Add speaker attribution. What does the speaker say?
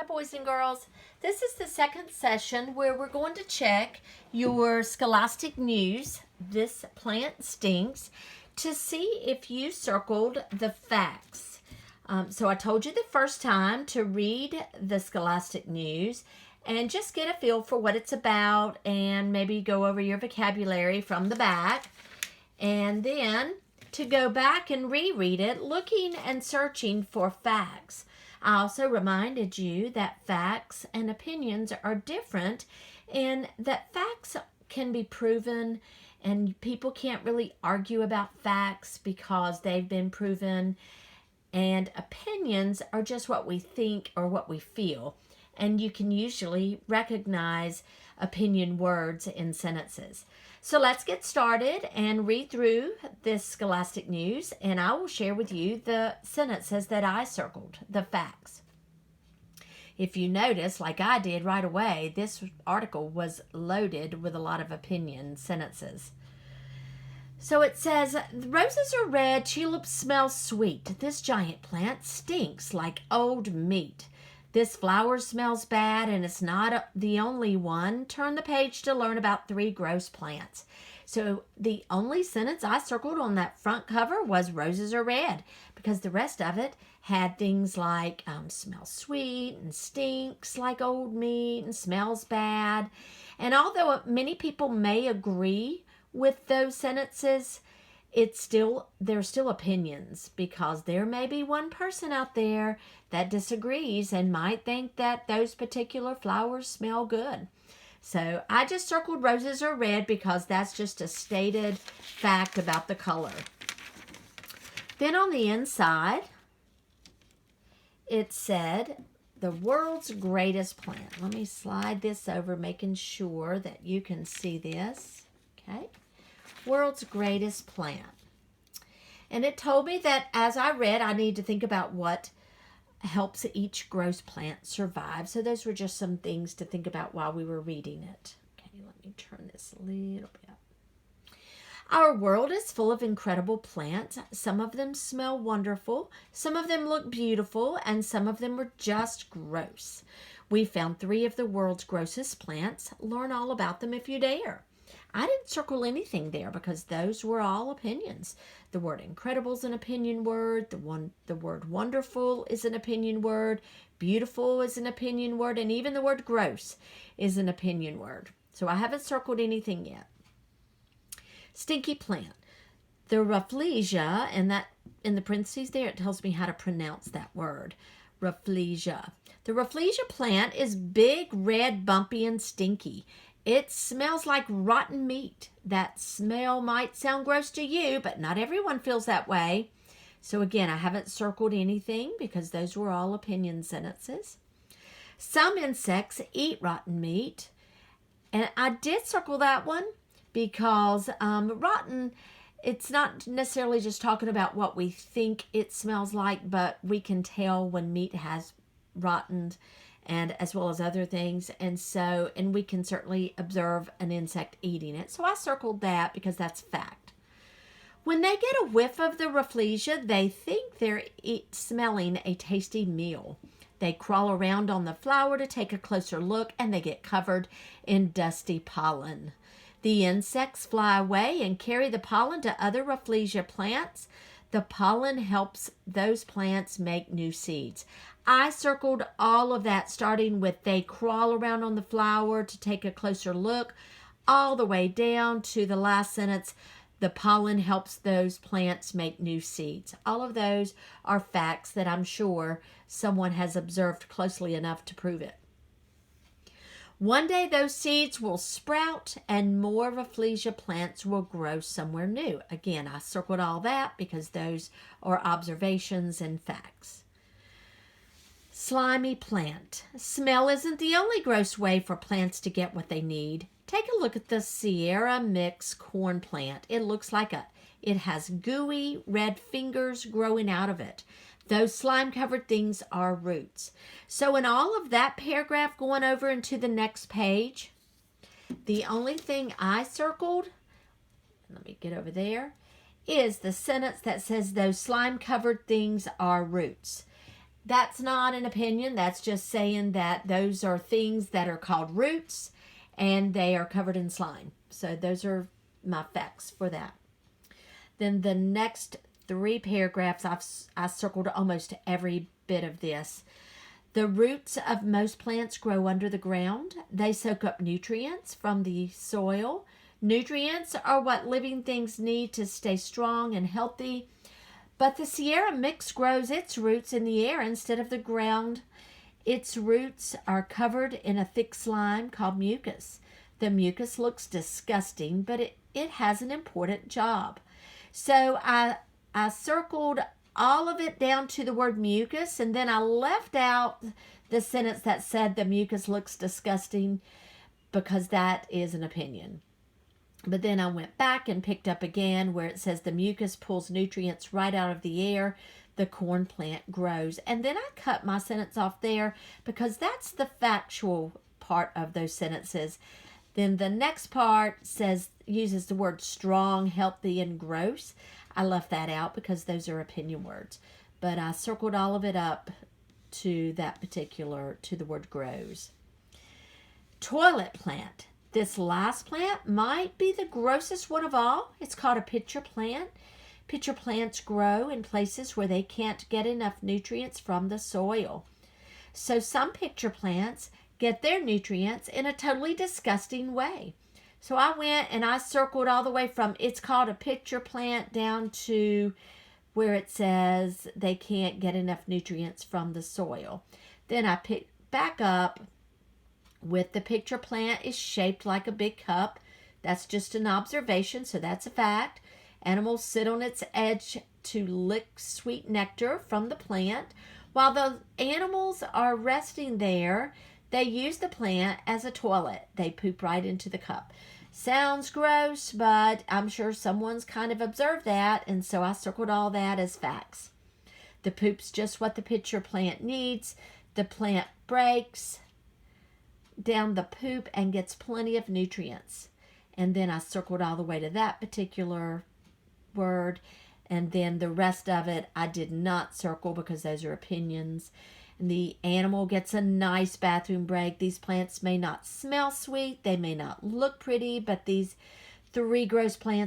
Speaker 1: boys and girls. This is the second session where we're going to check your Scholastic News, This Plant Stinks, to see if you circled the facts. So I told you the first time to read the Scholastic News and just get a feel for what it's about and maybe go over your vocabulary from the back. And then to go back and reread it, looking and searching for facts. I also reminded you that facts and opinions are different and that facts can be proven and people can't really argue about facts because they've been proven, and opinions are just what we think or what we feel. And you can usually recognize opinion words in sentences. So let's get started and read through this Scholastic News, and I will share with you the sentences that I circled, the facts. If you notice, like I did right away, this article was loaded with a lot of opinion sentences. So it says, roses are red, tulips smell sweet. This giant plant stinks like old meat. This flower smells bad and it's not the only one. Turn the page to learn about 3 gross plants. So the only sentence I circled on that front cover was roses are red, because the rest of it had things like smells sweet and stinks like old meat and smells bad. And although many people may agree with those sentences, they're still opinions, because there may be one person out there that disagrees and might think that those particular flowers smell good. So I just circled roses are red because that's just a stated fact about the color. Then on the inside, it said the world's greatest plant. Let me slide this over, making sure that you can see this. Okay. World's greatest plant. And it told me that as I read, I need to think about what helps each gross plant survive. So those were just some things to think about while we were reading it. Okay, let me turn this a little bit up. Our world is full of incredible plants. Some of them smell wonderful, some of them look beautiful, and some of them are just gross. We found 3 of the world's grossest plants. Learn all about them if you dare. I didn't circle anything there because those were all opinions. The word incredible is an opinion word. The word wonderful is an opinion word. Beautiful is an opinion word. And even the word gross is an opinion word. So I haven't circled anything yet. Stinky plant. The Rafflesia, and that in the parentheses there, it tells me how to pronounce that word. Rafflesia. The Rafflesia plant is big, red, bumpy, and stinky. It smells like rotten meat. That smell might sound gross to you, but not everyone feels that way. So again, I haven't circled anything because those were all opinion sentences. Some insects eat rotten meat. And I did circle that one because rotten, it's not necessarily just talking about what we think it smells like, but we can tell when meat has rotted, and as well as other things, and we can certainly observe an insect eating it. So I circled that because that's fact. When they get a whiff of the Rafflesia, they think they're smelling a tasty meal. They crawl around on the flower to take a closer look, and they get covered in dusty pollen. The insects fly away and carry the pollen to other Rafflesia plants. The pollen helps those plants make new seeds. I circled all of that, starting with they crawl around on the flower to take a closer look, all the way down to the last sentence, the pollen helps those plants make new seeds. All of those are facts that I'm sure someone has observed closely enough to prove it. One day those seeds will sprout and more Rafflesia plants will grow somewhere new. Again, I circled all that because those are observations and facts. Slimy plant. Smell isn't the only gross way for plants to get what they need. Take a look at the Sierra Mix corn plant. It looks like it has gooey red fingers growing out of it. Those slime-covered things are roots. So in all of that paragraph going over into the next page, the only thing I circled, let me get over there, is the sentence that says those slime-covered things are roots. That's not an opinion. That's just saying that those are things that are called roots and they are covered in slime. So those are my facts for that. Then the next 3 paragraphs, I circled almost every bit of this. The roots of most plants grow under the ground. They soak up nutrients from the soil. Nutrients are what living things need to stay strong and healthy. But the Sierra Mix grows its roots in the air instead of the ground. Its roots are covered in a thick slime called mucus. The mucus looks disgusting, but it has an important job. So I circled all of it down to the word mucus, and then I left out the sentence that said the mucus looks disgusting because that is an opinion. But then I went back and picked up again where it says the mucus pulls nutrients right out of the air. The corn plant grows. And then I cut my sentence off there because that's the factual part of those sentences. Then the next part uses the word strong, healthy, and gross. I left that out because those are opinion words. But I circled all of it up to the word grows. Toilet plant. This last plant might be the grossest one of all. It's called a pitcher plant. Pitcher plants grow in places where they can't get enough nutrients from the soil. So some pitcher plants get their nutrients in a totally disgusting way. So I went and I circled all the way from it's called a pitcher plant down to where it says they can't get enough nutrients from the soil. Then I picked back up with the pitcher plant is shaped like a big cup. That's just an observation, so that's a fact. Animals sit on its edge to lick sweet nectar from the plant. While the animals are resting there, they use the plant as a toilet. They poop right into the cup. Sounds gross, but I'm sure someone's kind of observed that, and so I circled all that as facts. The poop's just what the pitcher plant needs. The plant breaks down the poop and gets plenty of nutrients. And then I circled all the way to that particular word, and then the rest of it I did not circle because those are opinions. And the animal gets a nice bathroom break. These plants may not smell sweet, they may not look pretty, but these 3 gross plants